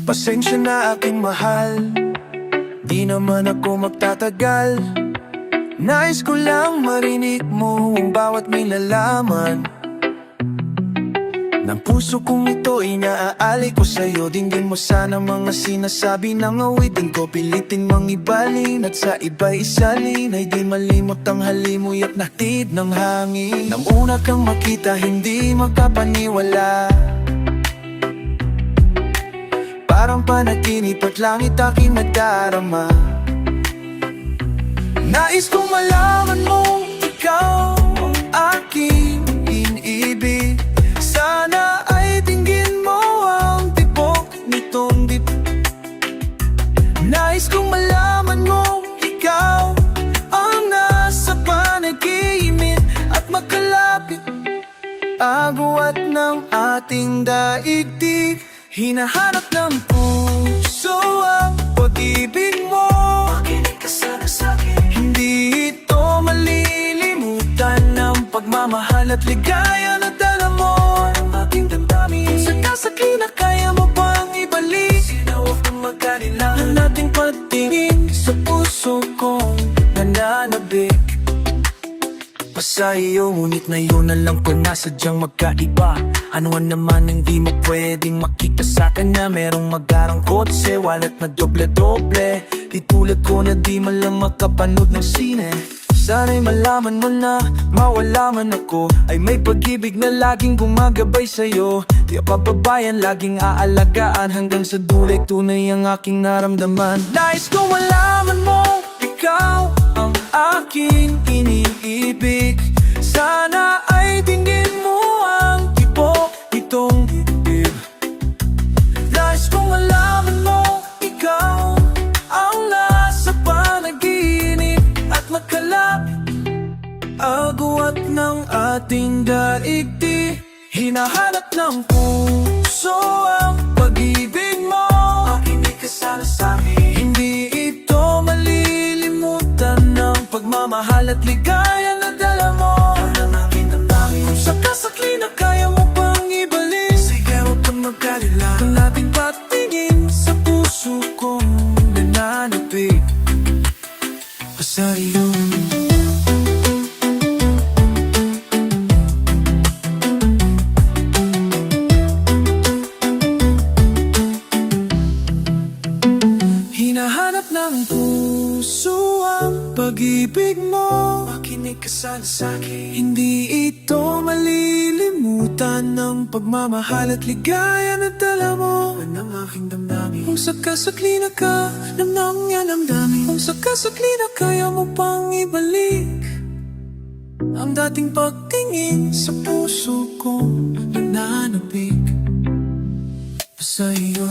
Pasensya na aking mahal, di naman ako magtatagal. Nais ko lang marinig mo ang bawat may nalaman ng puso kong ito ay naaalay ko sa'yo. Dinggin mo sana mga sinasabi ng awitin ko. Pilitin mang ibalin at sa iba'y isalin, ay di malimot ang halimuy at nahtid ng hangin. Nang una kang makita hindi makapaniwala, parang panaginip at langit aking nadarama. Nais kong malaman mong ikaw ang aking inibig. Sana ay dinggin mo ang tibok nitong dip. Nais kong malaman mong ikaw ang nasa panaginip at magkalapit, agwat ng ating daigdig. Hinahanap ng puso ang pag-ibig mo. Makinig ka sana sa'kin. Hindi ito malilimutan ng pagmamahal at ligaya na dala mo ng aking damdamin. Sa kasakli na kaya mo pang ibalik, sinawag ng magkanila ang ating patingin sa puso kong nananabik. Pa sa iyo, ngunit ngayon na lang ko nasadyang magkaiba. Ano naman ang di mo pwedeng makita sa'kin, na merong magarang kotse, wallet na doble-doble. Di tulad ko na di man lang makapanood ng sine. Sana'y malaman mo na mawala man ako, ay may pag-ibig na laging gumagabay sa'yo. Di pababayan, laging aalagaan hanggang sa duloy tunay ang aking naramdaman. Nais kong malaman mo, ikaw ang aking iniibig. Sana ay dinggin mo ang tibok itong dibdib. Nais kong malaman mo, ikaw ang nasa panaginip at magkalapit, agwat ng ating daigdig. Hinahanap ng puso ang pag-ibig mo. Makinig ka sana sa'kin. Hindi ito malilimutan ng pagmamahal at ligaya na dala mo ng aking damdamin. Kung sa kasakli na kaya mo pang ibalik, sige huwag kang magkalila. Ang ating patingin sa puso kong nananapig. Sa iyo. Hinahanap ng puso ang pag-ibig mo. Makinig ka sana sa'kin. Hindi ito malilimutan ng pagmamahal at ligaya na dala mo ng aking damdamin. Kung sakasakli na ka ng nangyang damdamin, kung sakasakli na kaya mo pang ibalik ang dating pagtingin sa puso kong nananapig sa iyo.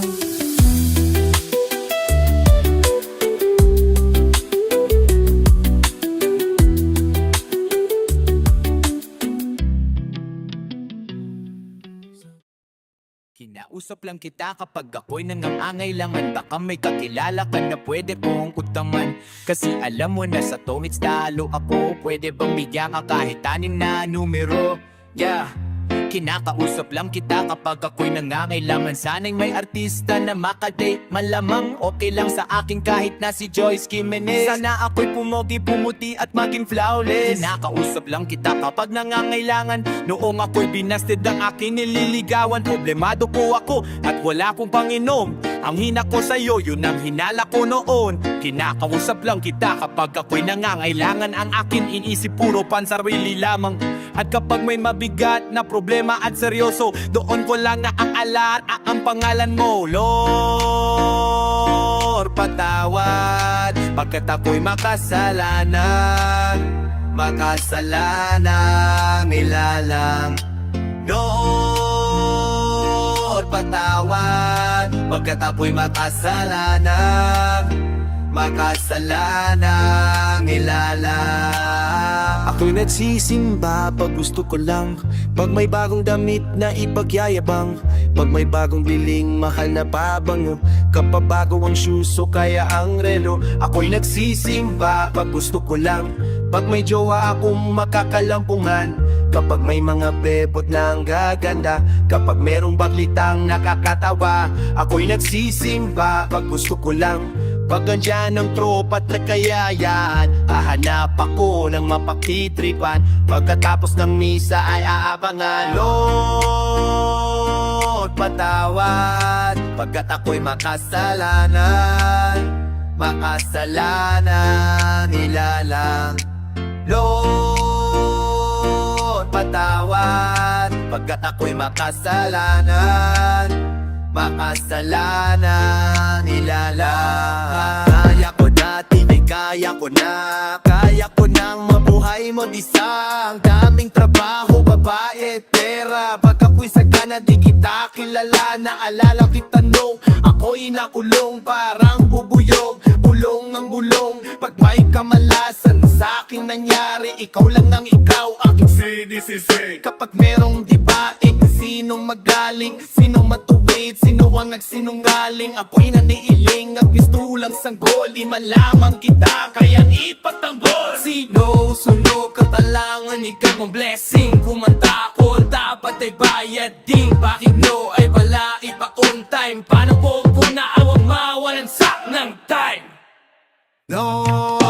Kinausap lang kita kapag ako'y nangangailangan. Baka may kakilala ka na pwede kong utangan. Kasi alam mo na sa tongits talo ako. Pwede bang bigyan ka kahit anim na numero? Yeah. Kinakausap lang kita kapag ako'y nangangailangan. Sana'y may artista na makadate. Malamang okay lang sa akin kahit na si Joyce Jimenez. Sana ako'y pumogi, pumuti at maging flawless. Kinakausap lang kita kapag nangangailangan. Noong ako'y binasted ang aking nililigawan. Problemado po ako at wala akong panginom. Ang hina ko sa'yo, yun ang hinala ko noon. Kinakausap lang kita kapag ako'y nangangailangan. Ang akin inisip puro pansarili lamang. At kapag may mabigat na problema at seryoso, doon ko lang naaalala ang pangalan mo. Lord, patawad pagkat ako'y makasalanan. Makasalanang nilalang. Lord, patawad pagkat ako'y makasalanan. makasalanang ilalang. Ako'y nagsisimba pag gusto ko lang, pag may bagong damit na ipagyayabang, pag may bagong biling mahal na pabango, kapag bago ang shoes o kaya ang relo. Ako'y nagsisimba pag gusto ko lang, pag may jowa akong makakalampungan, kapag may mga bebot na ang gaganda, kapag merong baklitang nakakatawa. Ako'y nagsisimba pag gusto ko lang, pag andyan ang tropa't nagkayayaan, hahanap ako ng mapakitripan, pagkatapos ng misa ay aabangan. Lord, patawad, pagkat ako'y makasalanan, makasalanan ilalang. Lord, patawad, pagkat ako'y makasalanan, makasalanan ilalang. Kaya ko dati, may kaya ko na, kaya ko nang mabuhay mo isang daming trabaho, babae, pera. Pag ako'y sagana, di kita kilala. Naalala kita nung ako'y nakulong, parang bubuyog, bulong ang bulong. Pag may kamalasan sa akin nangyari, ikaw lang ang ikaw, aking sinisisi. Kapag merong dibaing, sinong magaling, sinong matuwid, sino ang nagsinungaling. Ako'y naniiling at gusto lang sanggol, di malaman kita, kaya't ipatanggol. Sino sunog katalangan, ikaw ang blessing. Kumanta ko, dapat ay bayad din. Bakit no ay wala iba on time? Paano po na awang mawalan sa ng time? Lord,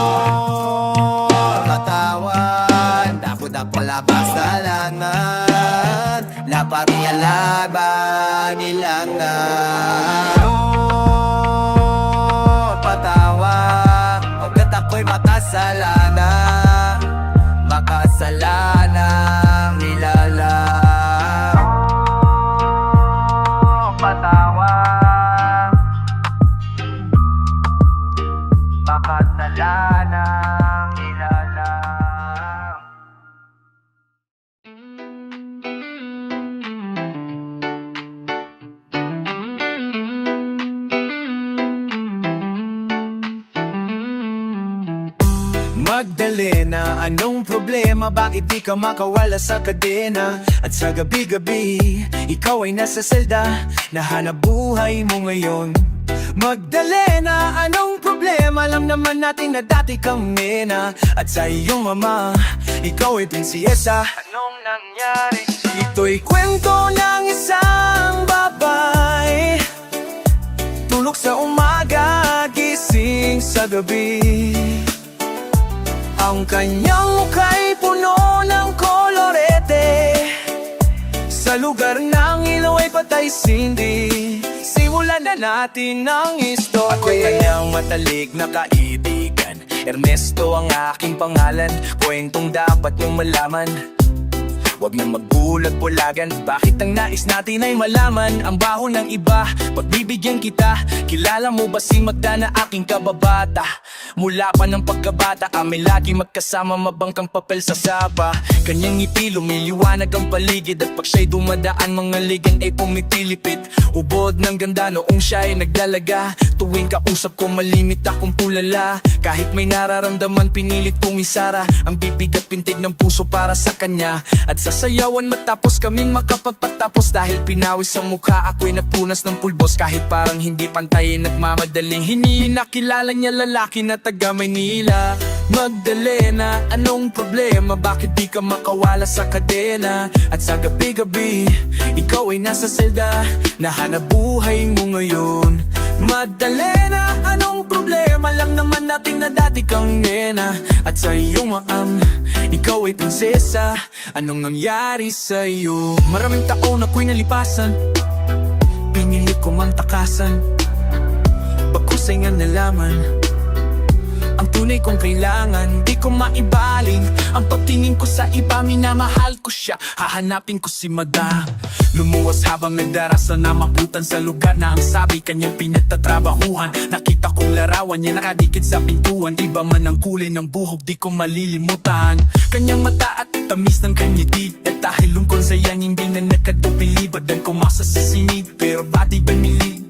katawan, dapat wala kasalanan, laparialaban ilangan. Lord, patawad, pagkat ako'y makasalanan, makasalanang ilalang. Patawad, makasalanang ilalang. Magdalena, anong problema? Bakit di ka makawala sa kadena? At sa gabi-gabi, ikaw ay nasa selda, nahanap buhay mo ngayon. Magdalena, anong problema? Alam naman natin na dati kang nena, at sa iyong mama, ikaw ay prinsiyesa. Anong nangyari? Ito'y kwento ng isang babae, tulog sa umaga, gising sa gabi. Ang kanyang mukha'y puno ng kolorete, sa lugar ng ilaw ay patay sindi. Simulan na natin ang istorya. Ako'y kanyang matalik na kaibigan, Ernesto ang aking pangalan. Kwentong dapat niyong malaman, huwag nang magbulag-bulagan. Bakit ang nais natin ay malaman ang baho ng iba? Pagbibigyan kita, kilala mo ba si Magda na aking kababata? Mula pa ng pagkabata kami lagi magkasama, mabangkang papel sa sapa. Kanyang ngiti lumiliwanag ang paligid, at pag siya'y dumadaan mga ligan ay pumitilipit. Ubod ng ganda noong siya ay nagdalaga, tuwing kausap ko malimit akong tulala. Kahit may nararamdaman pinilit kong isara ang bibig at pintig ng puso para sa kanya. At sasayawan matapos kaming makapagpatapos, dahil pinawis sa mukha ako'y napunas ng pulbos. Kahit parang hindi pantay nagmamadaling hinihin, nakilala niya lalaki na taga Maynila. Magdalena, anong problema? Bakit di ka makawala sa kadena? At sa gabi-gabi, ikaw ay nasa selda, nahanap buhay mo ngayon. Magdalena, anong problema? Lang naman natin na dati kang nena, at sa iyong maam, ikaw ay prinsesa. Anong nangyari sa'yo? Maraming taon ako'y nalipasan, pinilit ko mang takasan, pagkusay nga nalaman ang tunay kong kailangan. Di ko maibaling ang pagtingin ko sa iba, minamahal ko siya, hahanapin ko si Magda. Lumuwas habang nagdarasa na mabutan sa lugar na ang sabi kanyang pinagtatrabahuhan. Nakita kong larawan niya nakadikit sa pintuan, iba man ang kulay ng buhok, di ko malilimutan. Kanyang mata at tamis ng kanyiti, at dahil lungkol sa yan hindi na nakadupilibad ang kumasa sa sinig, pero ba't di ba nilig?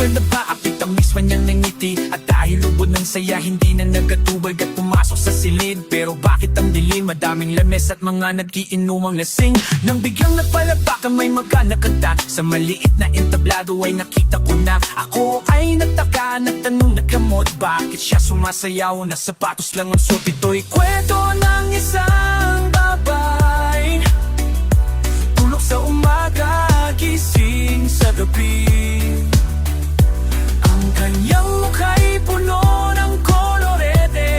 Sugar na ba ang pitamis man niyang nangiti? At dahil lubod ng saya hindi na nagatubag at pumasok sa silid. Pero bakit ang dilim? Madaming lames at mga nagkiinumang lasing. Nang biglang nagpalabak ang may magkanakanta, sa maliit na entablado ay nakita ko na. Ako ay nagtaka, nagtanong nagkamot, bakit siya sumasayaw na sapatos lang ang suot? Ito'y kwento ng isang babay, tulog sa umaga, gising sa gabi. Ang kanyang mukha'y puno ng kolorete,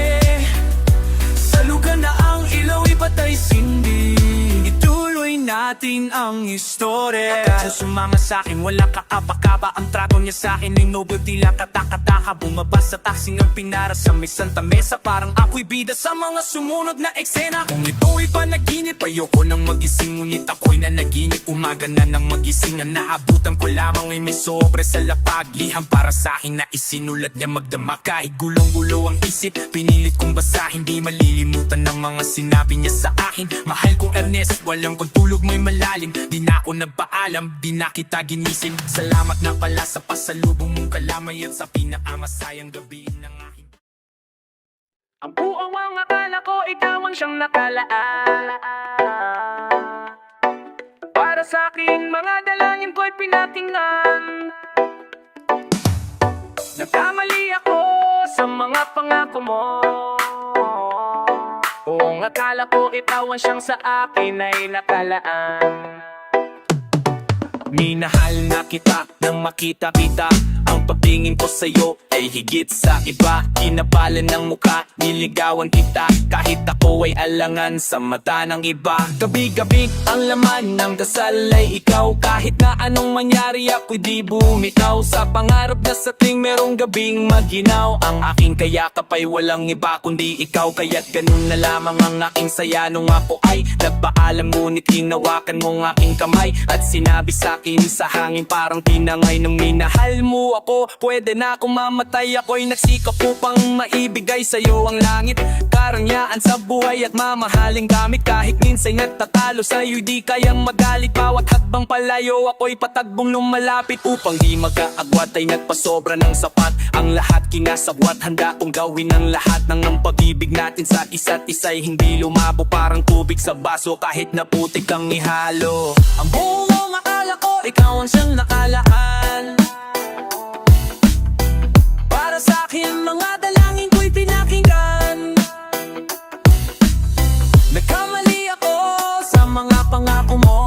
sa lugar na ang ilaw ay patay sindi. Ituloy natin ang istorya. Akala sumama sa'kin, wala kaapa-kapa. Ang trato niya sa'kin ay noble, tila katakataka. Bumabas sa taxi ng pinara sa may Santa Mesa, parang ako'y bida sa mga sumunod na eksena. Kung ito'y panaginip, ayoko nang magising, ngunit ako'y nanaginip. Umaga na nang magising, na naabutan ko lamang ay may sobre sa lapag. Liham para sa'kin na isinulat niya magdama. Kahit gulong-gulo ang isip, pinilit kong basahin. Di malilimutan ng mga sinabi niya sa akin. Mahal kong Ernest, walang kung tulog mo'y malalim. Di na ako nagpaalam, di na kita ginising. Salamat na pala sa pasalubong mong kalamay at sa pinakamasayang gabi ng aking. Ang buong mga akala ko, ikaw ang siyang nakalaan. Para sa aking mga dalangin ko'y pinatingnan. Nagkamali ako sa mga pangako mo. Buong akala ko, ikaw ang siyang sa akin ay nakalaan. Minahal na kita nang makita kita. Ang pagtingin ko sa'yo ay higit sa iba. Kinabalan ng muka, niligawan kita. Kahit ako ay alangan sa mata ng iba. Gabi-gabi ang laman ng dasal ay ikaw. Kahit na anong mangyari ako'y di bumitaw. Sa pangarap na sa ting merong gabing maginaw. Ang aking kayakap ay walang iba kundi ikaw. Kaya't ganun na lamang ang aking saya nung ako ay nagpaalam. Ngunit hinawakan mo ang aking kamay at sinabi sa'kin sa hangin parang tinangay. Nung minahal mo ako, pwede na akong mamatay. Ako'y nagsikap upang maibigay sa'yo ang langit, karangyaan sa buhay at mamahaling gamit. Kahit minsan nagtatalo sa'yo, di kayang magalit. Bawat hakbang palayo, ako'y patagbong lumalapit. Upang di magkaagwat ay nagpasobra ng sapat. Ang lahat kinasabwat, handa kong gawin ang lahat. Nang ang pag-ibig natin sa isa't isa'y hindi lumabo. Parang tubig sa baso kahit na putik kang ihalo. Ang buong akala ko, ikaw ang siyang nakalaan. Para sa akin, mga dalangin ko'y pinakinggan. Nagkamali ako sa mga pangako mo.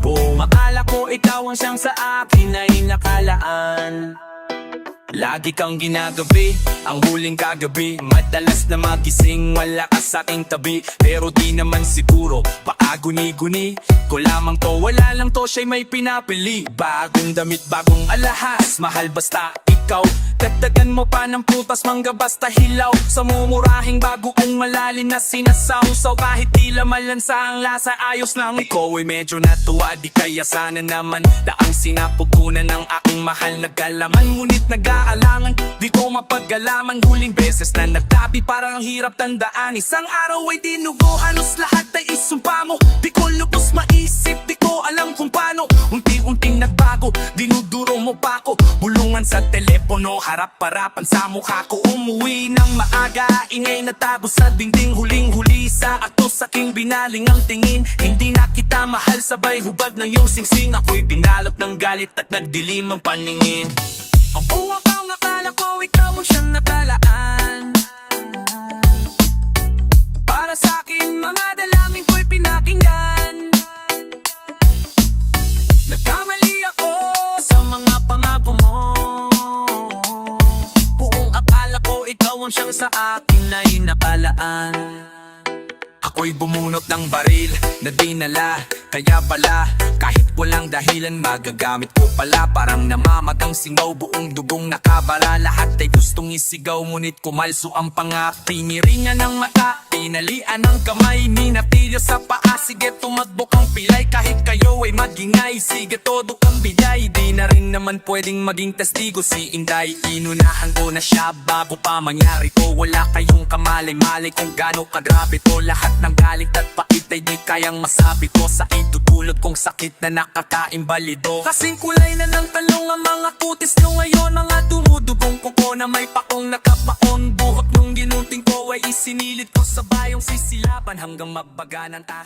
Buong akala ko, ikaw ang siyang sa akin ay nakalaan. Lagi kang ginagabi, ang huling kagabi. Madalas na magising, wala ka sa aking tabi. Pero di naman siguro, paaguni-guni ko lamang to, wala lang to, siya'y may pinapili. Bagong damit, bagong alahas, mahal basta ikaw. Dagdagan mo pa ng prutas, mangga basta hilaw. Sa mumurahing bagoong malalim na sinasawsaw. Kahit di lamalansa ang lasa, ayos lang. Ikaw ay medyo natuwa, di kaya sana naman daang sinapupunan ng aking mahal na galaman. Ngunit nag-aalangan, di ko mapagalaman. Huling beses na nagtabi, parang ang hirap tandaan. Isang araw ay dinugo, halos lahat ay isumpa mo. Di ko lubos maisip, di ko alam kung paano. Unti-unting nagbago, dinuduro mo pa ako. Bulungan sa telepono, harap-harapan sa mukha ko. Umuwi ng maaga, ingay na tago sa dingding. Huling-huli sa atos, aking binaling ang tingin. Hindi na kita mahal, sabay hubad ng iyong singsing. Ako'y binalot ng galit at nagdilim ang paningin. Ang buwak ang akala ko, ikaw ang siyang nakalaan. Para sa akin, mga dalangin ko'y pinakinggan. Nagkamali ako sa mga pangako mo. Buong akala ko, ikaw ang siyang sa akin ay nakalaan. Ako'y bumunot ng baril na dinala. Kaya pala, kahit walang dahilan, magagamit ko pala. Parang namamagang singaw, buong dugong nakabara. Lahat ay gustong isigaw, ngunit kumalso ang panga. Tiniringan ng mata, Hinalian ang kamay, ninatilyo sa paa. Sige tumakbo kang pilay, kahit kayo ay magingay. Sige todo kang bigay, di na rin naman pwedeng maging testigo si Inday. Inunahan ko na siya bago pa mangyari to. Wala kayong kamalay-malay kung gaano kagrabe to. Lahat ng galit at pait ay di kayang masabi ko. Sa itutulot kong sakit na nakakain balido. Kasing kulay na ng talong ang mga kutis nyo ngayon. Mga dumudugong kuko na may pakong nakapaon. Buhok nung ginunting ko ay isinilid ko sa bayong sisilaban hanggang magbaganan ta.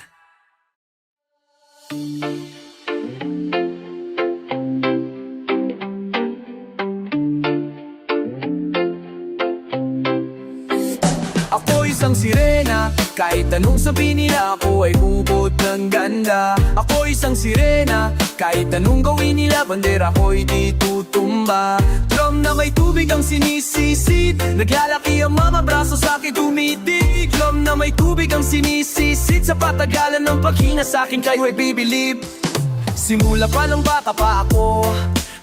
Ako isang sirena, kahit anong sabihin nila ako ay ubod ng ganda. Ako isang sirena, kahit anong gawin nila bandera ko'y di tutumba. Drum na may tubig ang sinisisid, naglalaki ang mga braso sa akin tumitig. Drum na may tubig ang sinisisid, sa patagalan ng paghinga sa akin kayo ay bibilib. Simula pa ng bata pa ako,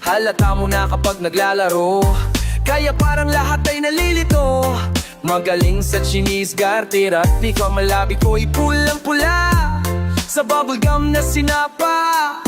halata mo na kapag naglalaro. Kaya parang lahat ay nalilito, magaling sa Chinese garter at di ka malabi ko'y pulang-pula. Sa bubblegum na sinapa,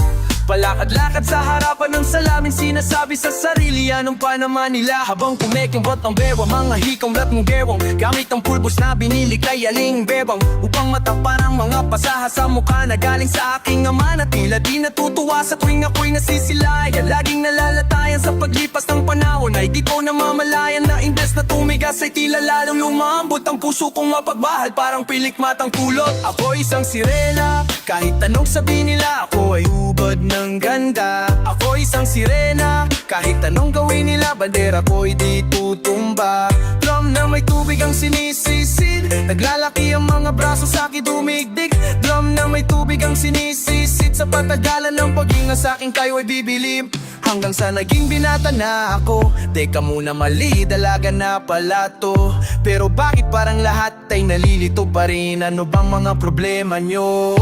palakad-lakad sa harapan ng salamin. Sinasabi sa sarili anong pa naman nila, habang kumekimbot ang bewang mga hikong lat ng gewang. Gamit ang pulbos na binili kay aling bebang, upang matapan ang mga pasaha sa mukha na galing sa aking ama. Na tila di natutuwa sa tuwing ako'y nasisilayan. Laging nalalatayan sa paglipas ng panahon, ay di ko namamalayan na imbes na tumigas ay tila lalong lumambot. Ang puso kong mapagmahal parang pilik matang kulot. Ako isang sirena, kahit anong sabihin nila ako ay ubod ng ganda. Ako isang sirena, kahit anong gawin nila bandera ko'y di tutumba. Drum na may tubig ang sinisisid, naglalaki ang mga braso sa akin dumigdig. Drum na may tubig ang sinisisid, sa patagalan ng paghinga sa akin kayo ay bibilib. Hanggang sa naging binata na ako, teka muna mali, dalaga na pala to. Pero bakit parang lahat ay nalilito pa rin? Ano bang mga problema nyo?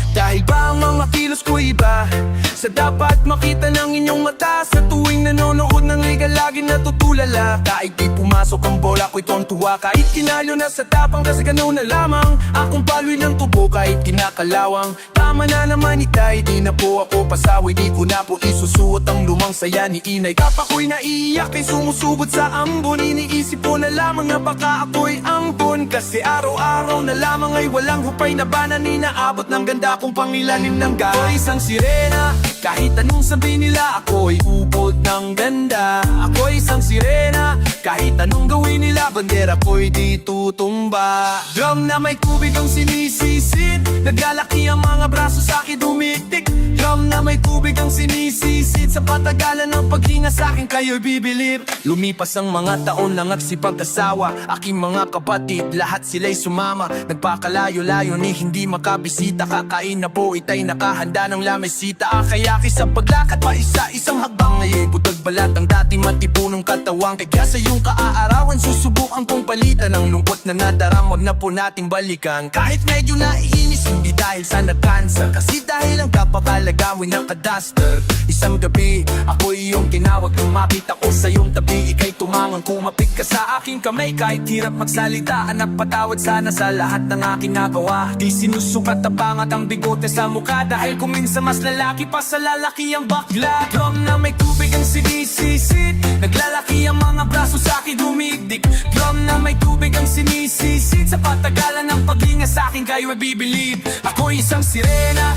Dahil ba ang mga kilos ko iba sa dapat makita ng inyong mata? Sa tuwing nanonood ng liga lagi natutulala. Kahit di pumasok ang bola ko'y tontuwa, kahit kinalo na sa tapang kasi ganun na lamang. Akong paloy ng tubo kahit kinakalawang. Tama na naman itay, di na po ako pasawi. Di ko na po isusuot ang lumang saya ni inay. Kapag ko'y naiiyak ay sumusubod sa ambon, iniisip ko na lamang na baka ako'y ambon. Kasi araw-araw na lamang ay walang hupay na banan, inaabot ng ganda kung pangilalim ng gahay. Ako isang sirena, kahit anong sabihin nila ako'y ubod ng ganda. Ako isang sirena, kahit anong gawin nila bandera ko'y di tutumba. Drum na may tubig ang sinisisid, naglalaki ang mga braso sa akin dumitik. Drum na may tubig ang sinisisid, sa patagalan ng paghinga sa akin kayo'y bibilib. Lumipas ang mga taon lang at si pagkasawa, aking mga kapatid lahat sila'y sumama. Nagpakalayo-layo ni hindi makabisita, kakain na po itay nakahanda ng lamesita. Kayaki sa paglakad pa isa-isang hagbang, ay butag balat ang dati matibunong katawang. Kaya sa iyong kaaarawan susubukan kong palitan ang lungkot na nadarang, wag na po nating balikan. Kahit medyo naiinis, hindi dahil sa nagkansa, kasi dahil ang kapakalagawin ng kadaster. Isang gabi, ako iyong tinawag, lumapit ako sa iyong tabi. Ika'y tumangang kumapit ka sa aking kamay, kahit hirap magsalita. Anak patawad sana sa lahat ng aking nagawa. Di sinusukat na pangat ang bigote sa mukha, dahil kung minsan mas lalaki pa sa lalaki ang bakla. Drum na may tubig ang sinisisid, naglalaki ang mga braso sa akin dumigdig. Drum na may tubig ang sinisisid, sa patagalan ng paghinga sa akin kayo ay bibilib. Ako isang sirena,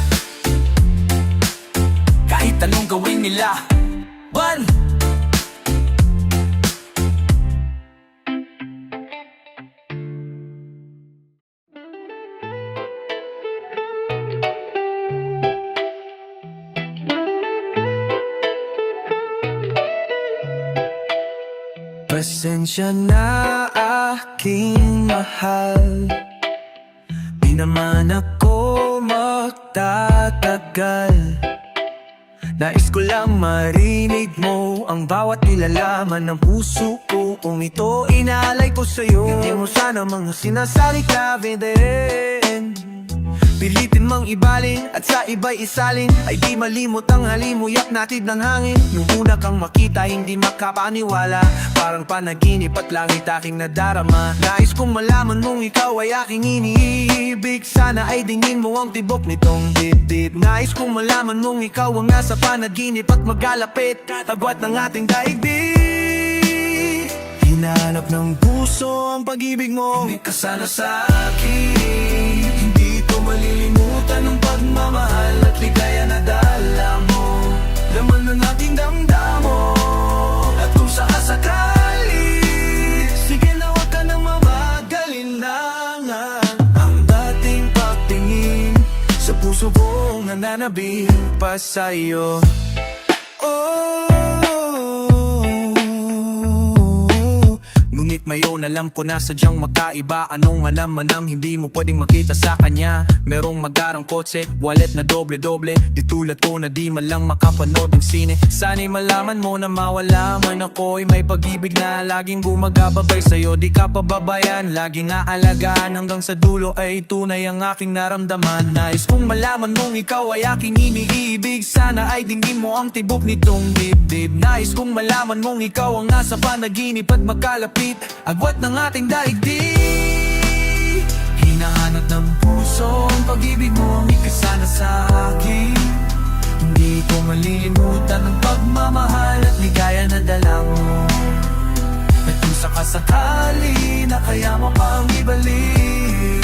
kahit anong gawin nila. One. Pasensya na aking mahal, di naman ako magtatagal. Nais ko lang marinig mo ang bawat nilalaman ng puso ko. Kung ito inaalay ko sa'yo, hindi mo sana mga sinasalik na din. Pilitin mang ibaling at sa iba'y isalin, ay di malimot ang halimuyak natid ng hangin. Nung una kang makita hindi makapaniwala, parang panaginip at langit aking nadarama. Nais kong malaman mong ikaw ay aking iniibig, sana ay dingin mo ang tibok nitong dibdib. Nais kong malaman mong ikaw ang nasa panaginip at magalapit, agwat ng ating daigdig. Hinahanap ng puso ang pag-ibig mo, hindi ka sana sa akin. Hindi ko malilimutan ang pagmamahal at ligaya na dala mo, laman ng ating damdamo. At kung sakasakali, sige na wag ka nang mamagalinlangan. Ang dating pagtingin sa puso kong nananabik pa sa'yo. Ngunit mayon alam ko na sadyang magkaiba. Anong alam hindi mo pwedeng makita sa kanya. Merong magarang kotse, wallet na doble-doble. Di tulad ko na di man lang makapanood ng sine. Sana'y malaman mo na mawala man ako'y may pag-ibig na laging gumagababay sa'yo. Di ka pababayan, laging aalagaan, hanggang sa dulo ay tunay ang aking naramdaman. Nais kong malaman mong ikaw ay aking iniibig, sana ay dingin mo ang tibok nitong dibdib. Nais kong malaman mong ikaw ang nasa panaginip at magkalapit, agwat ng ating daigdig. Hinahanap ng puso ang pag-ibig mo, hindi ka sana sa akin. Hindi ko malilimutan ang pagmamahal at ligaya na dala mo. At kung sakasakali na kaya mo pang ibalik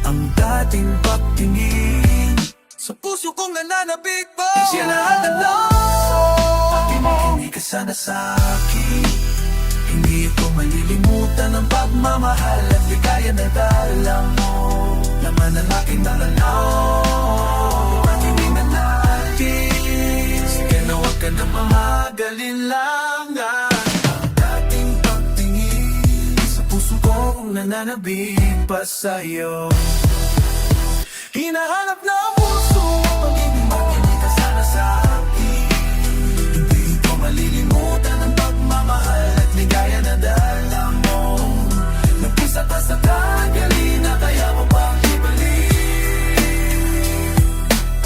ang dating pagtingin sa puso kong nananabik mo, sinahan lang pag-ibig, hindi ka sana sa akin. Hindi ko malilimutan ang pagmamahal at ligaya na dala mo, laman ng aking dalalaw. Pag-ibig na natin, sige na wag ka nang mamagalinlangan. Ang dating pagtingin sa puso kong nananabik pa sa'yo. Hinahanap na ang puso ang pag-ibig mo, hindi ka sana sa akin. Hindi ko malilimutan ang pagmamahal at ligaya na dala mo. Nagpisa ka sa tagali na kaya mo pang ibalik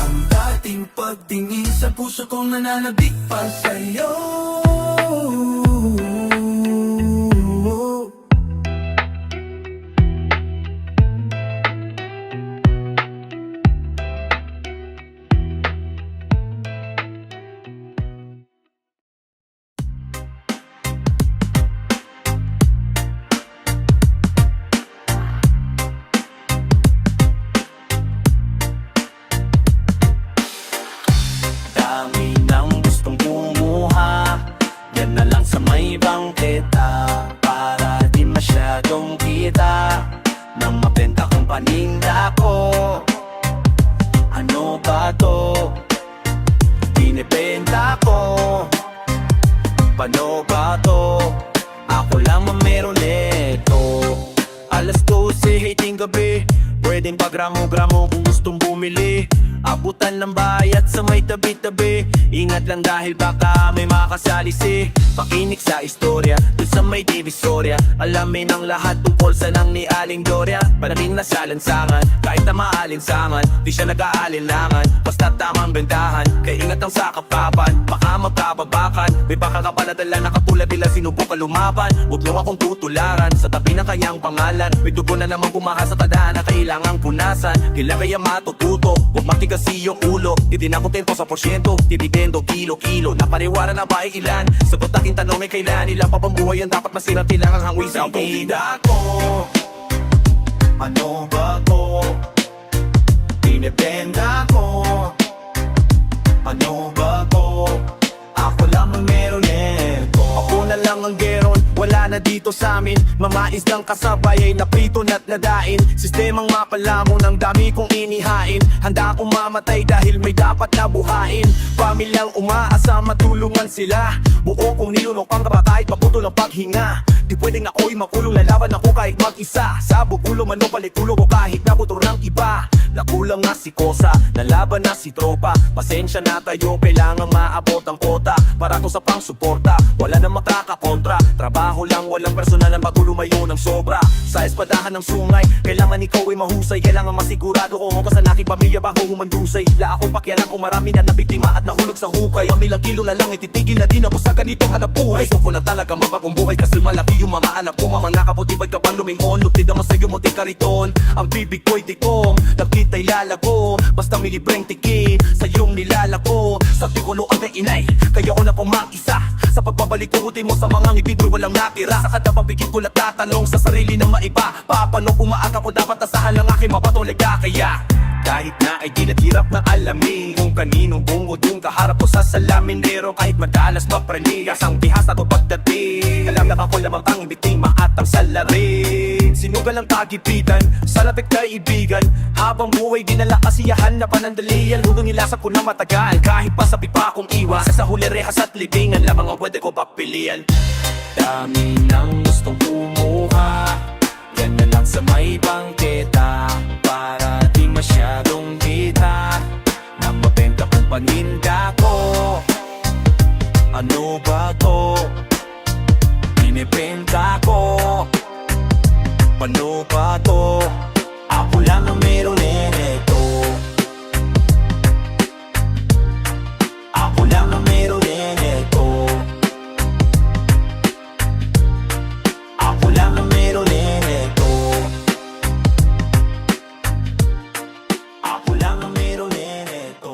ang dating pagtingin sa puso kong nananabik pa sa'yo. Dami nang gustong bumuha, yan na lang sa may bangketa, para di masyadong kita nang mabenta kong paninda ko. Ano ba to? Binibenta ko. Paano ba to? Ako lang ang meron nito. Alas 12, hiting gabi, pwedeng pagramo-gramo kung gustong bumili. Abutan ng bayat sa may tabi-tabi, ingat lang dahil baka may makasalisi. Pakinig sa istorya, dun sa may divisorya, alamin ang lahat tungkol sa nang ni Aling Gloria. Parating na sa lansangan, kahit na maalinsangan, di siya nag-aalinlangan, basta tamang bentahan. Kaya ingat ang sakapapan, baka magkababakan. May pakakapaladala na katulad nila sinubukan lumaban. Huwag niyo akong tutularan sa tabi ng kanyang pangalan. May dugo na naman bumaha sa tadhana, kailangang punasan. Kailan kaya matututo, huwag makikasi yung ulo. Di din ako tempo sa porsyento, dividendo kilo-kilo. Napariwara na ba ay ilan? Sagot aking tanong ay kailan? Ilang pa bang buhay ang dapat masirap kailangang hangwin sa bida ko? Ano ba to? Binibenda ko. Ano ba to? Ako lang ang meron nito. Ako na lang ang geron, wala na dito sa amin. Mamais lang kasabay ay naprito na't nadain. Sistemang mapalamon ang dami kong inihain. Handa akong mamatay dahil may dapat na buhain. Pamilyang umaasa matulungan sila. Buo kong nilunok ang kapatay, paputol ang paghinga. Di pwedeng ako'y makulong, lalaban ako kahit mag-isa. Sa bukulo man o palikulo ko kahit nabutor ng iba. Nakulang nga si Kosa, nalaban na si Tropa. Pasensya na tayo, kailangan maabot ang kota. Para to sa pang suporta, wala na makakakontra. Trabaho lang, walang personal ang pagulumayo ng sobra. Sa espadahan ng sungay, kailangan ikaw ay mahusay. Kailangan masigurado kung ka sa aking pamilya bago humandusay. La akong pakialam kung marami na nabiktima at nahulog sa hukay. Pamilang kilo na lang, ititigil na din ako sa ganitong hanap buhay. Gusto ko na talaga mabagong buhay kasi malaki yung mga anak ko. Mga kaputibad ka pang lumingon, luptid naman sa'yo mo di kariton. Ang bibig ko'y tikong, nagkita'y lalago. Basta may libreng tiki, sa iyong nilalago. Sa tikulo ang inay, kaya ko na pumakisa. Sa pagbabalik kukutin mo sa mga ngipin ko'y walang natira. Sa kada pabigit ko na tatanong sa sarili ng maiba. Paano umaaka ko dapat asahan lang aking mapatong kaya kahit na ay di naghirap na alamin kung kaninong bungod yung kaharap ko sa salaminero. Kahit madalas maprenigas ang bihasa ko pagdating, alam na ako lamang ang biktima at ang salarin. Sinugal ang kagipitan, sa lapit kaibigan. Habang buhay dinala kasiyahan na panandalian. Hanggang nilasap ko na matagal, kahit pa sabi pa akong iwas. Sa huli rehas at libingan, lamang ang pwede ko papilian. Dami nang gustong kumuha, yan na lang sa may bangketa. Para di masyadong kita na mabenta kong paninda ko. Ano ba to? Binibenta ko. Paano ba to? Ako lang ang meron nito. Ako lang ang meron nito. Ako lang ang meron nito. Ako lang ang meron nito.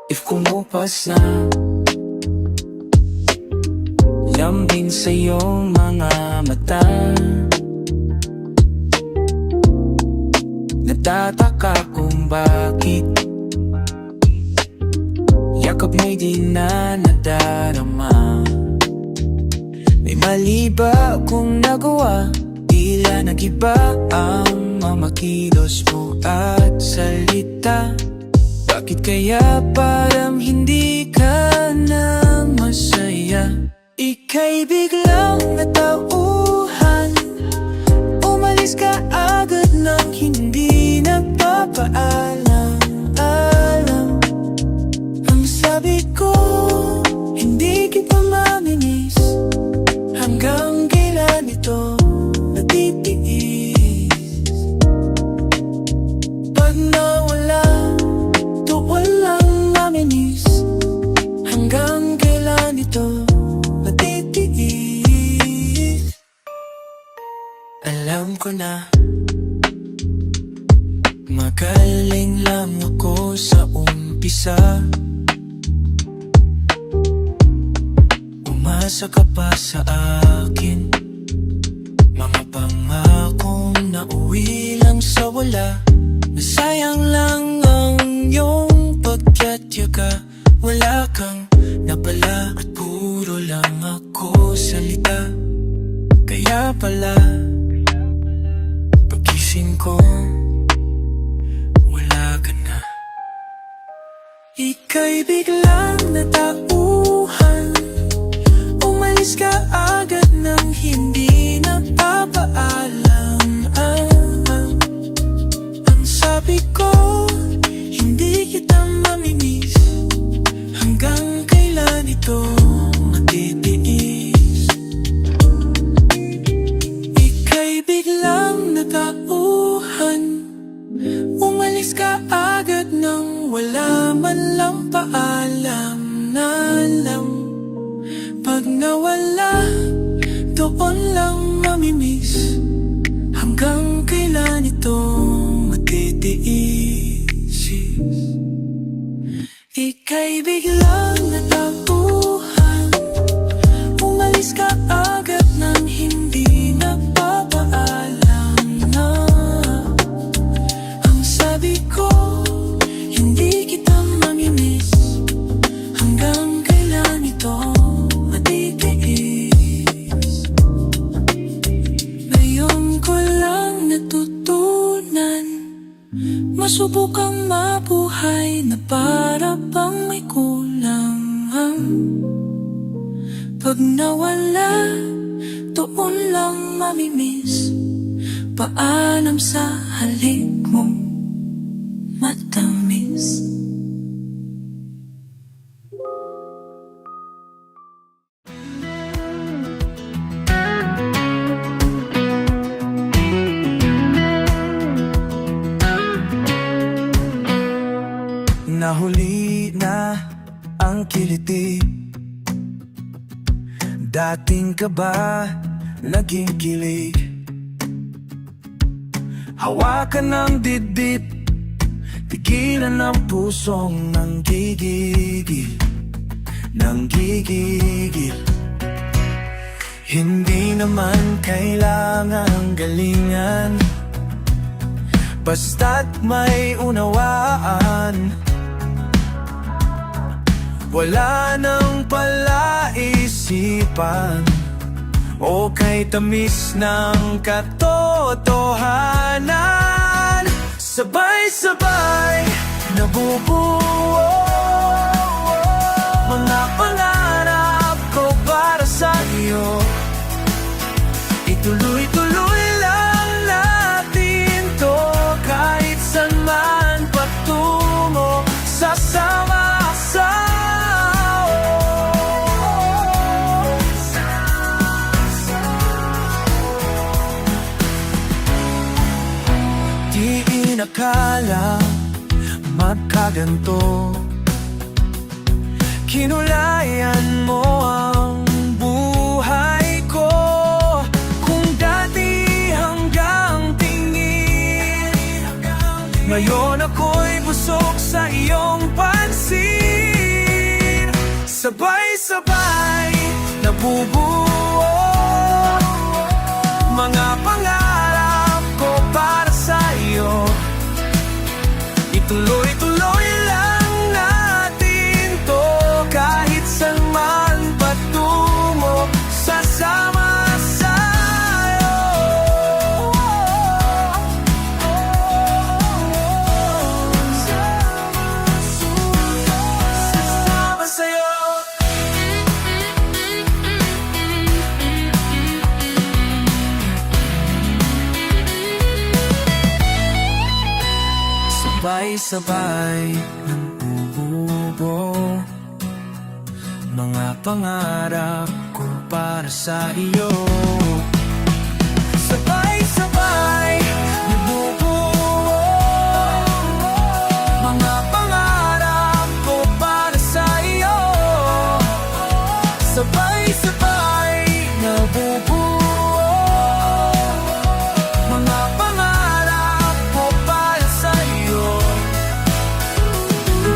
If kumupas na lambing sa iyong mga mata, natataka kung bakit yakap mo'y di na nadarama. May mali ba kung nagawa? Tila nagiba ang mamakilos mo at salita. Bakit kaya parang hindi ka na masaya? Ika'y biglang natauhan, umalis ka agad nang hindi nagpapaalam. Ang sabi ko, hindi kita mamimiss. Hanggang kailan ito natitiis? Pag nawala, walang maminis. Hanggang kailan ito natitiis? Alam ko na magaling lang ako sa umpisa. Umasa ka pa sa akin, mga pangakong nauwi lang sa wala. Nasayang lang ang iyong pagkatyaga. Wala kang napala at puro lang ako salita. Kaya pala pagising ko, wala ka na. Ika'y biglang natauhan, umalis ka agad nang hindi nagpapaalam. Sabi ko, hindi kita mamimiss. Hanggang kailan ito matitiis? Ika'y biglang natauhan, umalis ka agad nang wala man lang paalam. Na alam, pag nawala, doon lang mamimiss. Hanggang kailan ito matitiis? Ika'y biglang natauhan, umalis ka agad nang hindi nagpapaalam. Na ang sabi ko, hindi kita mamimiss. Hanggang kailan ito matitiis? Ngayon ko lang natutunan, masubukang mabuhay na para bang may kulang. Pag nawala, doon lang mamimiss. Paalam sa halik mong matamis. Nahuli na ang kiliti. Dating ka ba naging kilig? Hawakan ng dibdib, pigilan ang pusong nanggigigil, nanggigigil. Hindi naman kailangang galingan, basta't may unawaan. Wala nang palaisipan o kay tamis ng katotohanan. Sabay-sabay nabubuo mga pangarap ko para sa iyo. Ituloy-tuloy lang natin to, kahit saan man patungo, sasama sa di inakala magkaganto. Kinulayan mo ang buhay ko, kung dati hanggang tingin, ngayon ako'y busog sa iyong pansin. Sabay-sabay nabubuo mga pangarap ko para sa iyo. Ituloy-tuloy lang natin to, kahit saan man patungo, sasama sa'yo. Sasama sa'yo. Sabay-sabay ng ubo mga pangarap ko para sa iyo. Sabay-sabay nabubuo mga pangarap ko para sa iyo. Sabay-sabay nabubuo mga pangarap ko para sa iyo.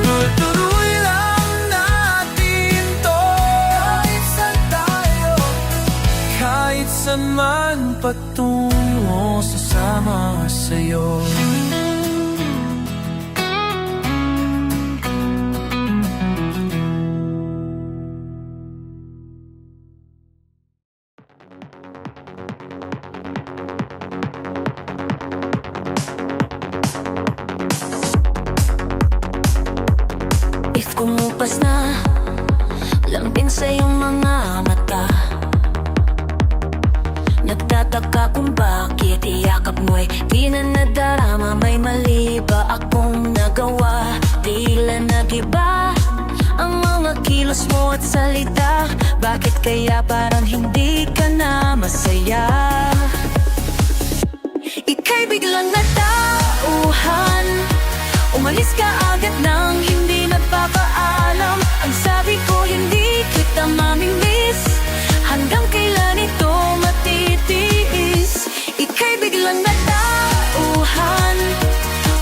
Tuloy-tuloy lang natin to, kahit saan tayo, kahit saan man patungo, sasama sa'yo. If kumupas na lambing sa iyong mga mata, nagtataka kung bakit iyakap mo'y di na nadarama. May mali ba akong nagawa? Tila nag-iba ang mga kilos mo at salita. Bakit kaya parang hindi ka na masaya? Ika'y biglang natauhan, umalis ka agad nang hindi nagpapaalam. Ang sabi ko hindi kita mamimiss, hanggang kailan ito matitiis? Ika'y biglang natauhan,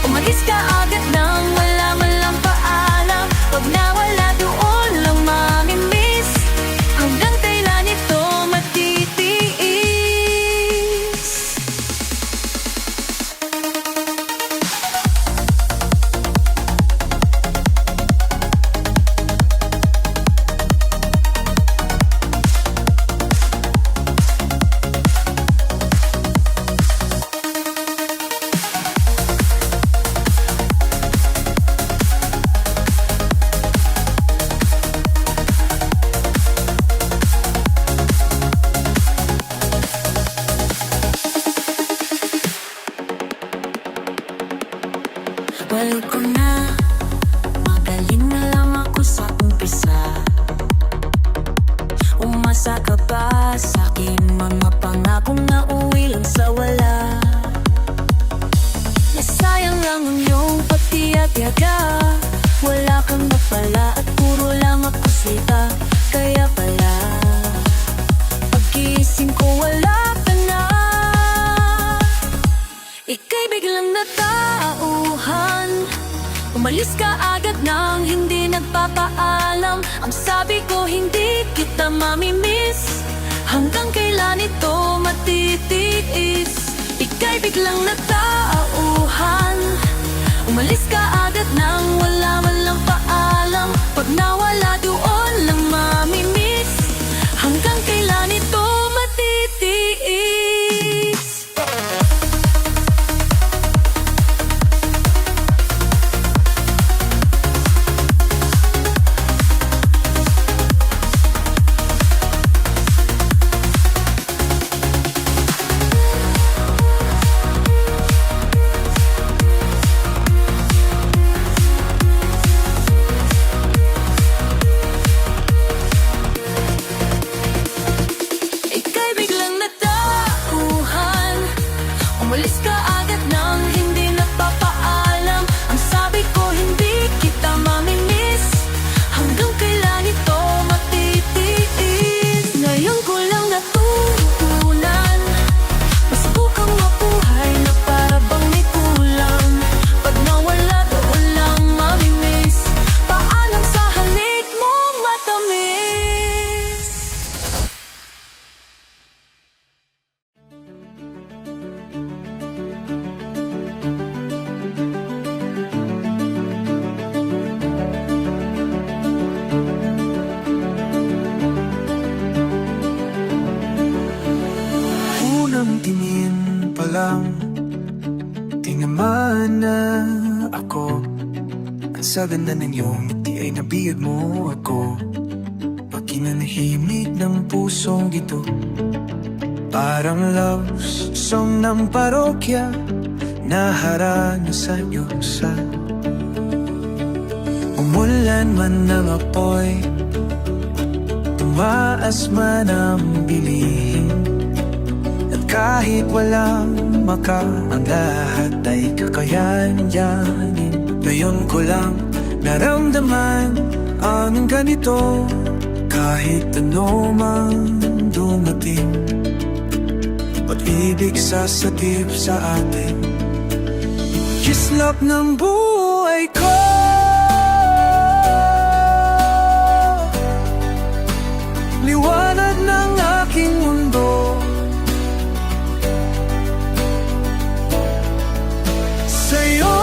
umalis ka agad nang wala man lang paalam. Pag nawala doon lang mamimiss, hanggang kailan ito matitiis? tiyaga. Wala kang napala at puro lang ako sita. Kaya pala pagkising ko wala ka na. Ika'y biglang natauhan, umalis ka agad nang hindi nagpapaalam. Ang sabi ko hindi kita mamimiss, hanggang kailan ito matitiis. Ika'y biglang natauhan, umalis ka agad nang wala man lang paalam. Pag nawala doon lang mamimiss, hanggang kailan ito matitiis. Ika'y biglang natauhan, umalis ka agad nang hindi nagpapaalam. Ang sabi ko hindi kita mamimiss, hanggang kailan ito matitiis. Ngayon ko lang natutunan, masubukang mabuhay na para bang may kulang. Pag nawala doon lang mamimiss, paalam sa halik mo matamis. Unang tingin pa lang, tinamaan na ako. Ang sa ganda ng iyong ngiti ay nabiyag mo ako. Pagkinanahimik ng pusong ito, parang love song ng parokya, naharana sa iyo sa umulan man ng apoy, tumaas man ang bilihin. At kahit walang maka, ang lahat ay kakayanin. Ngayon ko lang naramdaman ang ganito, kahit ano man dumating. Pag-ibig sasatip sa atin, kislap ng buhay ko. Liwanag ng aking mundo, sa'yo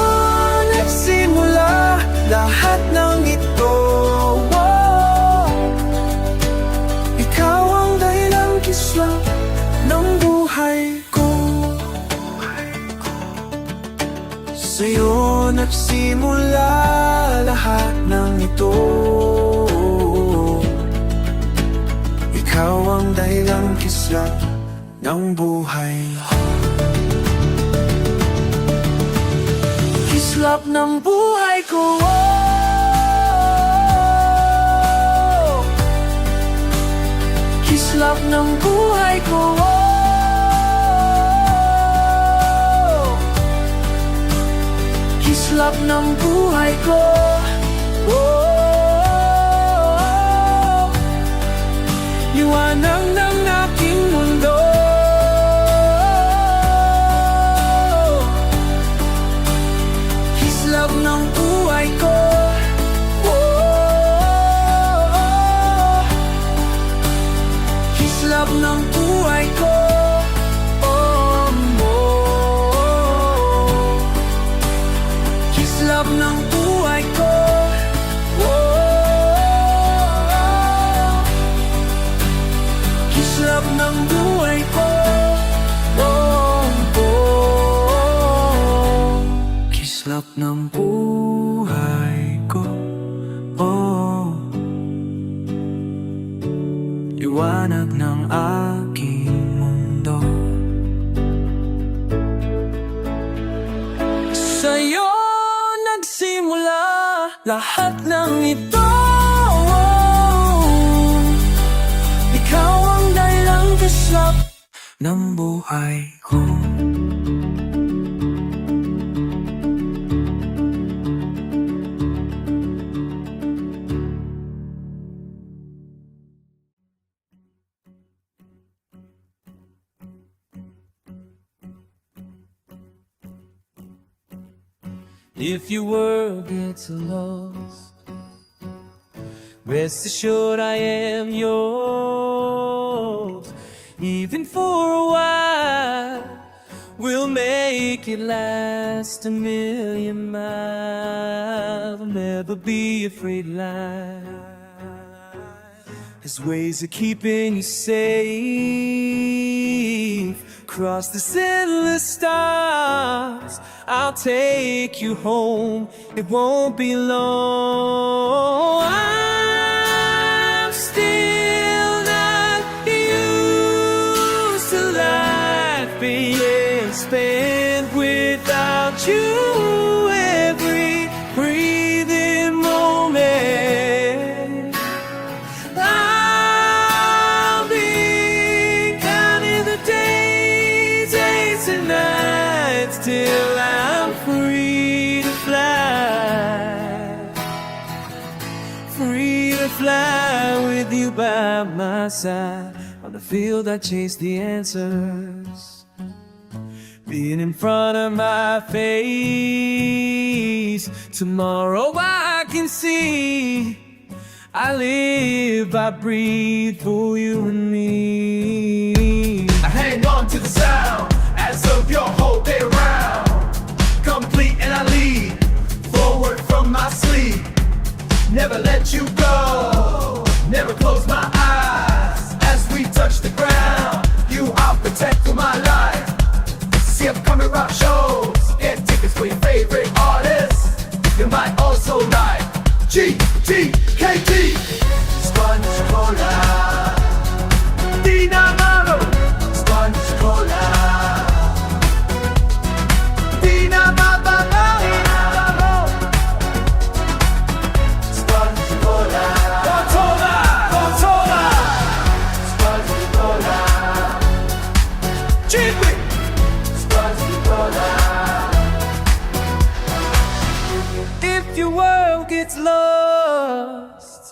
nagsimula lahat ng ito. Ikaw ang dahilang kislap ng buhay ko. Sa'yo nagsimula lahat ng ito. Ikaw ang dahilang kislap ng buhay ko. Kislap ng buhay ko. Kislap ng buhay ko. Kislap ng buhay ko. Liwanag ng aking mundo. Kislap ng buhay ko. Kislap ng buhay ko. Kislap ng buhay ko. Kislap ng buhay ko. Kislap ng buhay ko. Liwanag ng aking mundo. Sa'yo nagsimula lahat ng ito. Ikaw ang dahilang kislap ng buhay ko. If your world gets lost, rest assured I am yours. Even for a while, we'll make it last 1,000,000 miles. I'll never be afraid of life. There's ways of keeping you safe. Across the endless stars, I'll take you home. It won't be long. I'm still not used to life being spent without you. Every breathing moment, I'll be counting the days, days and nights till I'm free to fly. Free to fly with you by my side. On the field I chase the answers, being in front of my face. Tomorrow I can see, I live, I breathe for you and me. I hang on to the sound as of your whole day around. Complete and I lead forward from my sleep. Never let you go, never close my eyes. As we touch the ground, you I'll protect for my life. See upcoming rock shows, get tickets for your favorite artists. You might also like GTKT, Sponge Cola, Dinamaro, Sponge Cola, Dinamabalo, Sponge Cola, Coca-Cola, Coca-Cola, Sponge Cola, Chippy, Sponge Cola. If your world gets lost,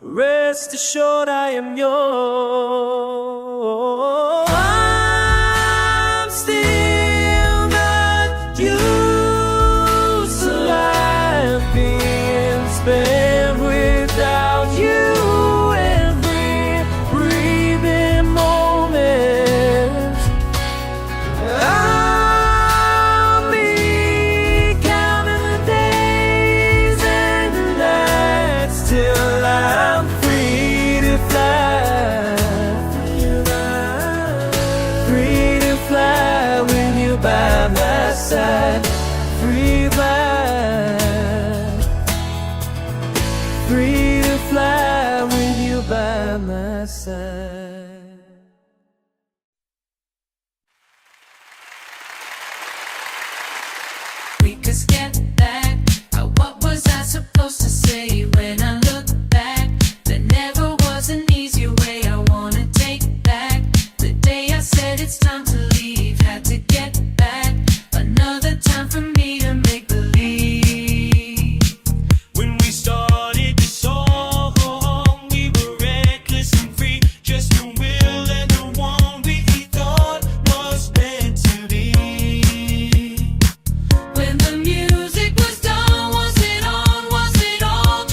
rest assured I am yours. I'm still not used to life being spent without you. Every breathing moment, I'll be counting the days and the nights till I'm free to fly. Free to fly with you by my side. Free to fly. Free to fly with you by my side. We could get back. What was I supposed to say when I look back? There never was an easy way. I wanna take back the day I said it's time to leave. Had to get back another time for me to make believe. When we started the song, we were reckless and free. Just the will and the one we thought was meant to be. When the music was done, was it on? Was it all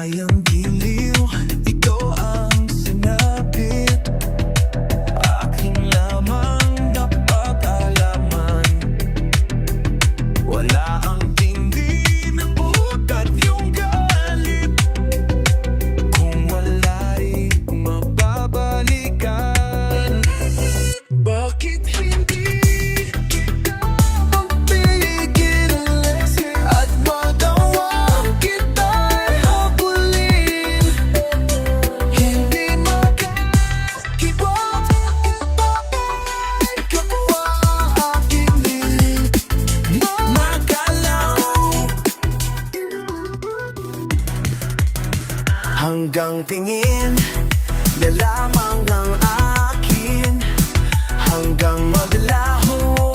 Malayang giliw, ito ang sinapit, aking lamang napag-alaman. Wala ang hindi nabutat yung galit, kung wala'y mababalikan. Bakit hindi kita mapigilan at magawa kita'y habulin? Hindi makakibot, ikaw aking hiling. Magalaw hanggang tingin na lamang ang akin, hanggang maglaho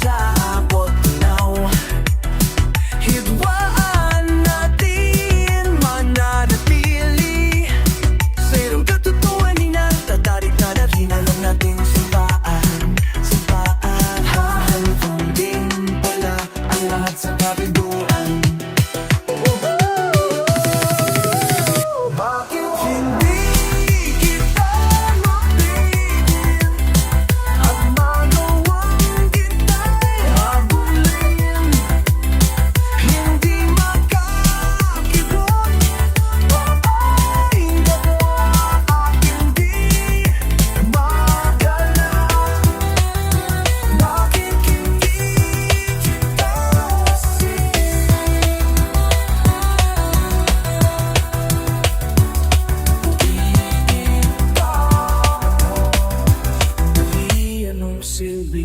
sa abot-naw. Hidwaan natin mananatili sa iyong katotohanin at tatarik na natin alam natin simpaan. Hanggang din pala ang lahat sa kapiguan. Bakit hindi kita mapigil at magawang kita'y habulin? Hindi makakibot, papain ka aking di magalaw. Bakit hindi kita Di anong silbi?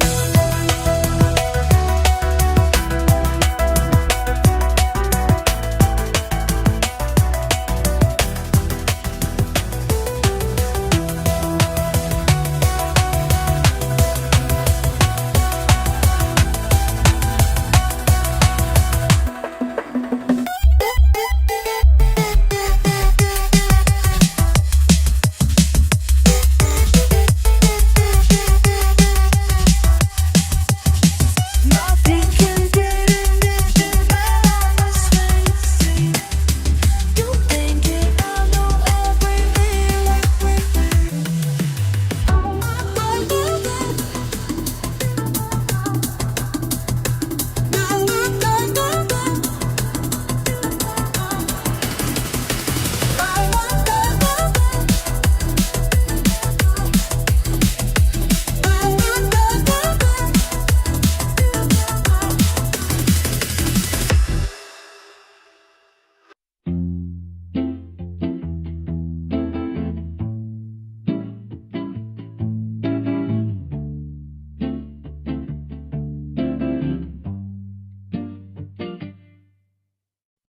Nothing can get in my space. You think it, I know everything.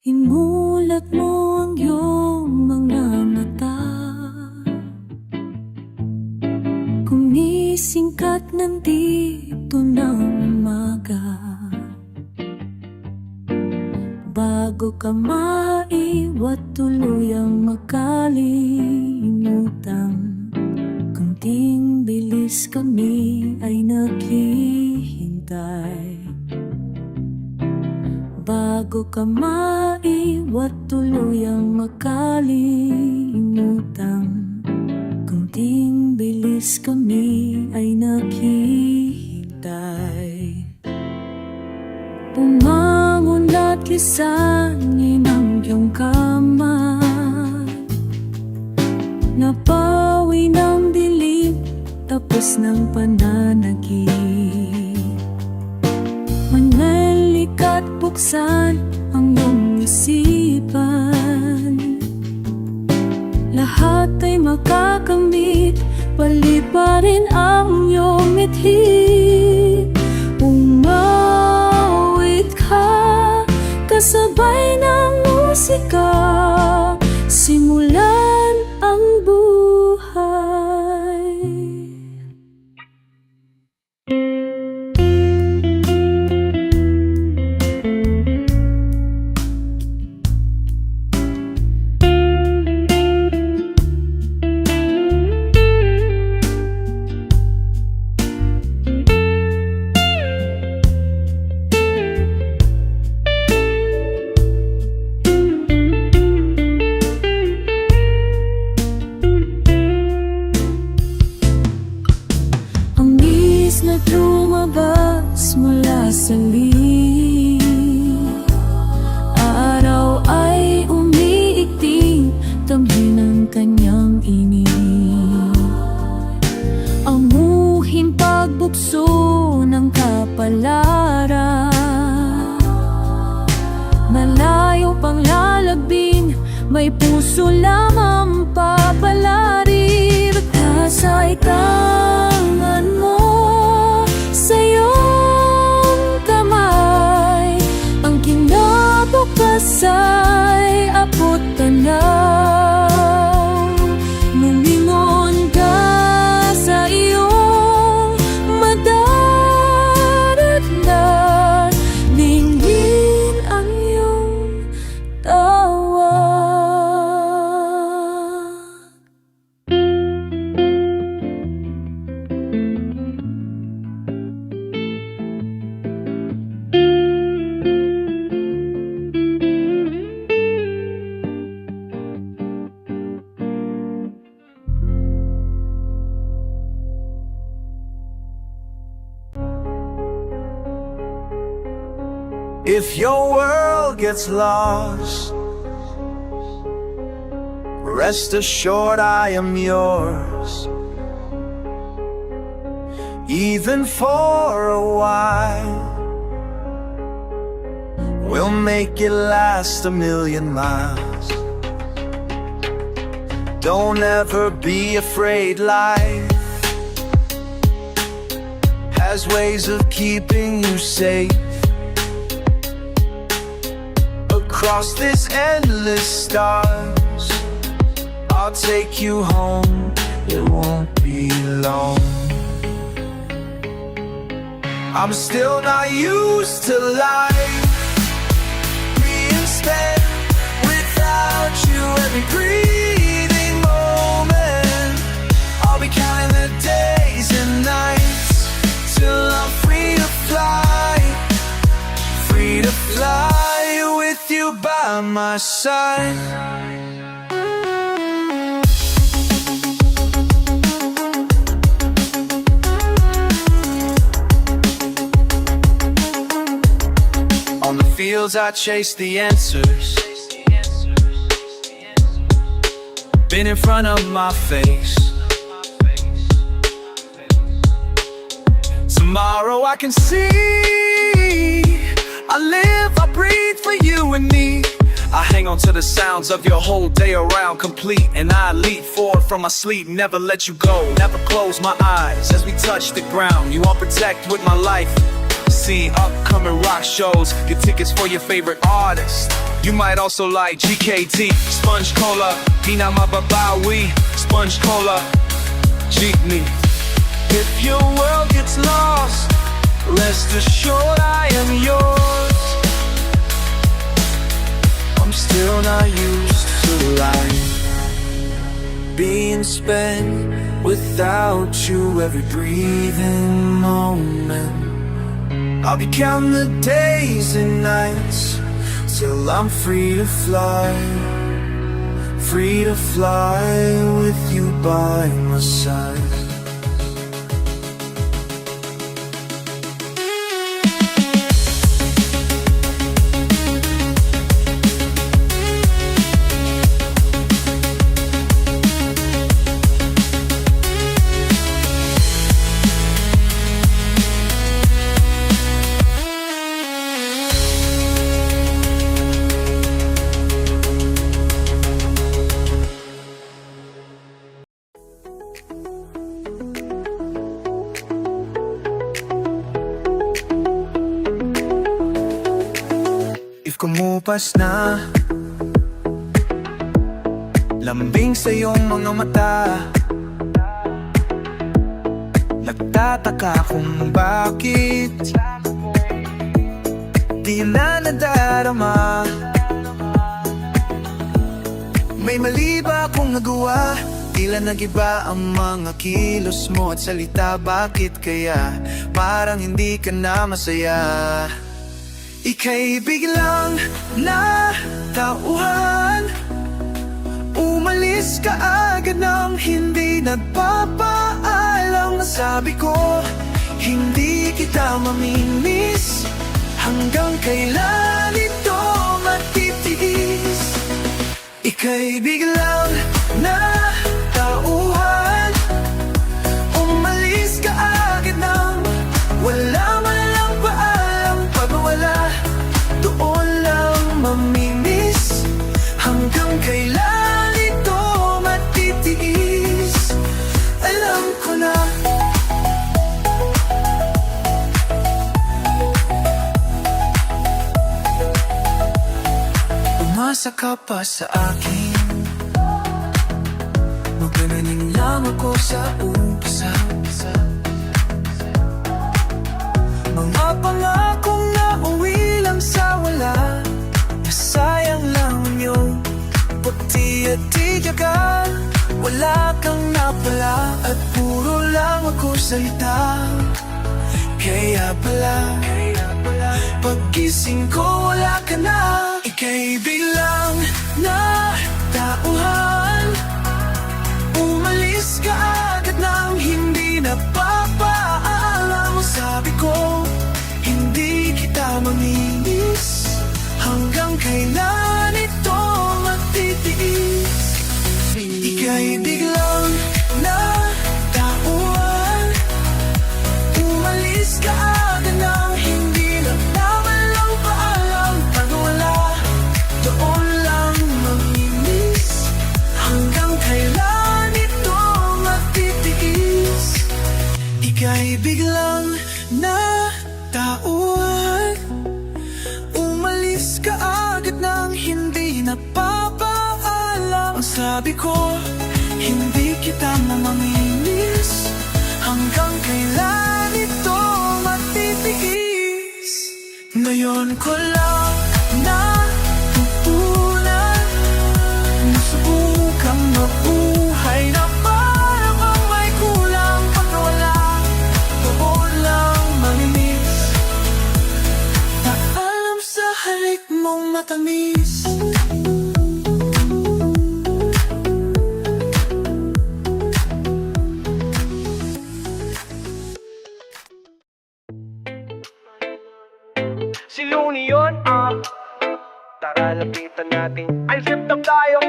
Imulat mo ang iyong mga mata, kumisingkat nandito ng umaga. Bago ka maiwat tuluyang makalimutan, kunting bilis kami ay naghihintay. Bago ka maiwat tuluyang makalimutan, kunting bilis kami ay naghihintay. Bumangon at lisanin ang iyong kamay, napawi ng dilim, tapos ng pananagip. Manalik at buksan ang iyong isipan, lahat ay makakamit, paliparin ang iyong mithi. Umawit ka, kasabay ng musika, simulan ang buhay. wala mampapalarir. Nasa ikangan mo sa iyong kamay, ang kinabukas ay abot tanaw. Lumingon ka sa iyong madaratnan, dinggin ang iyong tawa. If your world gets lost, rest assured I am yours. Even for a while, we'll make it last 1,000,000 miles. Don't ever be afraid, life has ways of keeping you safe. Across this endless stars, I'll take you home, it won't be long. I'm still not used to life being spent without you. Every breathing moment, I'll be counting the days and nights till I'm free to fly, free to fly with you by my side. On the fields I chase the answers, been in front of my face. Tomorrow I can see, I live, I breathe for you and me. I hang on to the sounds of your whole day around complete, and I leap forward from my sleep, never let you go, never close my eyes as we touch the ground. You all protect with my life. See upcoming rock shows, get tickets for your favorite artists. You might also like GKT, Sponge Cola, Hina Mababawi, Sponge Cola, Jeepney. If your world gets lost, rest assured I am yours. I'm still not used to life being spent without you. Every breathing moment, I'll be counting the days and nights till I'm free to fly, free to fly with you by my side. If kumupas na lambing sa iyong mga mata, nagtataka kung bakit di na nadarama. May mali ba akong nagawa? Tila nagiba ang mga kilos mo at salita. Bakit kaya parang hindi ka na masaya? Ika'y biglang natauhan, umalis ka agad nang hindi nagpapaalam. Sabi ko, hindi kita mamimiss, hanggang kailan ito matitiis? Ika'y biglang natauhan, umalis ka agad nang wala man lang paalam. Pagwala, doon lang mamimiss, hanggang kailan ka pa sa akin. Magananing lang ako sa umpisa. Mga pangakong nauwi lang sa wala, nasayang lang yun. Puti at tiyagan, wala kang napala, at puro lang ako salita. Kaya pala, paggising ko wala ka na. Ika'y biglang natauhan, umalis ka agad nang hindi napapaalam. Sabi ko, hindi kita mamimiss, hanggang kailan ito matitiis. Ika'y biglang natauhan, umalis ka agad nang hindi nagpapalang paalam. Pag wala, doon lang mamimiss, hanggang kailan ito matitiis. Ika'y biglang natauhan, umalis ka agad nang hindi napapaalam. Ang sabi ko, hindi kita mamamiss, hanggang kailan ito matitiis. Ngayon ko lang natutunan, nasubukang mabuhay na para bang may kulang. Pag wala, doon lang mamimiss, naalam sa halik mong matamis. Si Looney yun, tara lapitan natin. Ay, flip top tayo.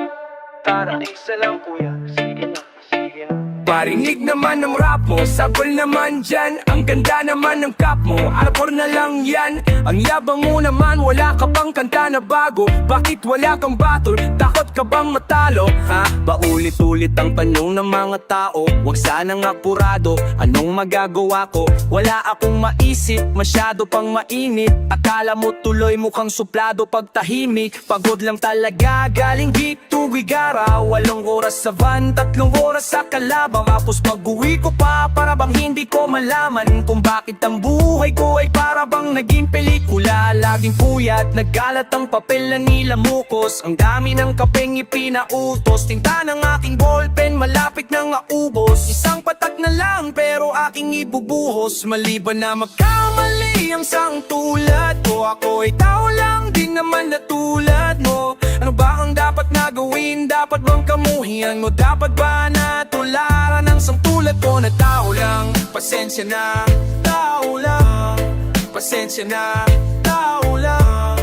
Tara, isa lang kuya. Sige na, sige na. Parinig naman ng rap mo, sabol naman dyan. Ang ganda naman ng cap mo, arbor na lang yan. Ang yabang mo naman, wala ka bang kanta na bago? Bakit wala kang battle? Takot ka bang matalo? Ha? Paulit-ulit ang tanong ng mga tao, huwag sanang apurado, anong magagawa ko? Wala akong maisip, masyado pang mainit. Akala mo tuloy mukhang suplado pag tahimik. Pagod lang talaga, galing beat to Gigara. 8 oras sa van, 3 oras sa kalaban. Tapos pag-uwi ko pa, para bang hindi ko malaman kung bakit ang buhay ko ay para bang naging pelikula. Laging puyat, nagkalat ang papel na nilamukos. Ang dami ng kapeng ipinautos. Tinta ng aking ballpen, malapit nang maubos. Isang patak na lang, pero aking ibubuhos. Maliban na magkamali ang sang tulad ko, ako ay tao lang din naman na tulad mo. Ano ba ang dapat na gawin? Dapat bang kamuhian mo? Dapat ba na tularan ng sang tulad ko na tao lang? Pasensya na, tao lang. Pasensya na, tao lang.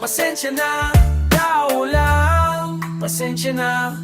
Pasensya na, tao lang. Pasensya na.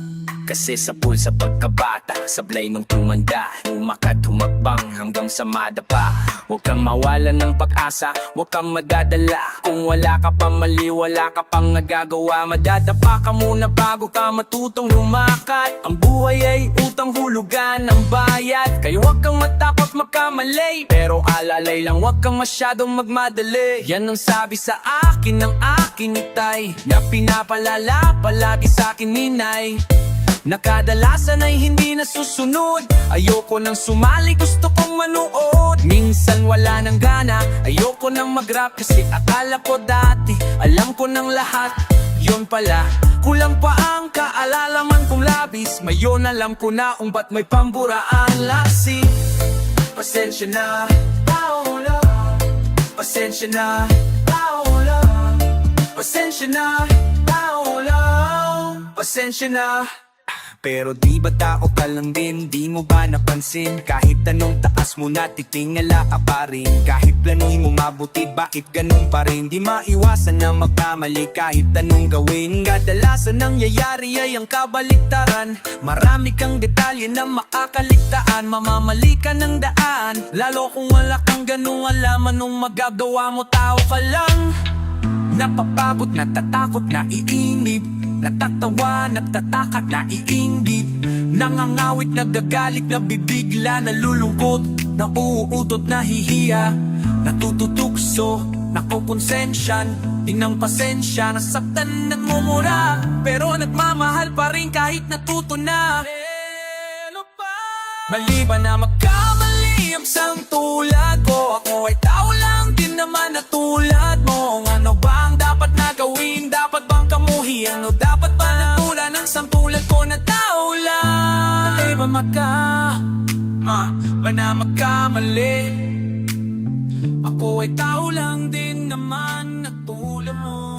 Kasi sa pulsa pagkabata, sablay nung tumanda, umakat humakbang hanggang sa madapa. Huwag kang mawalan ng pag-asa, huwag kang madadala. Kung wala ka pa mali, wala ka pang nagagawa. Madadapa ka muna bago ka matutong lumakat. Ang buhay ay utang hulugan ng bayad, kaya huwag kang matakot magkamali. Pero alalay lang, huwag kang masyadong magmadali. Yan ang sabi sa akin ng aking itay, na pinapalala palagi sa akin ninay. Nakadalasan ay hindi nasusunod. Ayoko nang sumali, gusto kong manood. Minsan wala nang gana, ayoko nang mag-rap. Kasi akala ko dati, alam ko ng lahat. Yun pala, kulang pa ang kaalalaman kong labis. Mayon alam ko na kung ba't may pamburaan lasing. Pasensya na, tao lang. Pasensya na, tao lang. Pasensya na, tao lang. Pasensya na. Pero di ba tao ka lang din, di mo ba napansin? Kahit anong taas mo na titingala ka pa rin. Kahit planuhin mo mabuti, bakit ganun pa rin? Di maiwasan na magkamali kahit anong gawin. Kadalasan nangyayari ay ang kabaliktaran. Marami kang detalye na makakaligtaan. Mamamali ka ng daan, lalo kung wala kang ganung alam. Anong magagawa mo, tao ka lang. Napapagod, natatakot, naiinip. Natatawa, nagtatakot, naiinggit. Nangangawit, nagagalit, nabibigla, nalulungkot, nauutot, nahihiya, natututukso, nakukonsensyan. Inang pasensya, nasaktan, nagmumura, pero nagmamahal pa rin kahit natuto na. Mali ba na magkamali ang isang tulad ko? Ako ay tao lang din naman na tulad mo. Ano ba ang dapat na gawin? Dapat bang kamuhian? O dapat ba natula ng isang tulad ko na tao lang? Mali ba na magkamali? Ako ay tao lang din naman na tulad mo.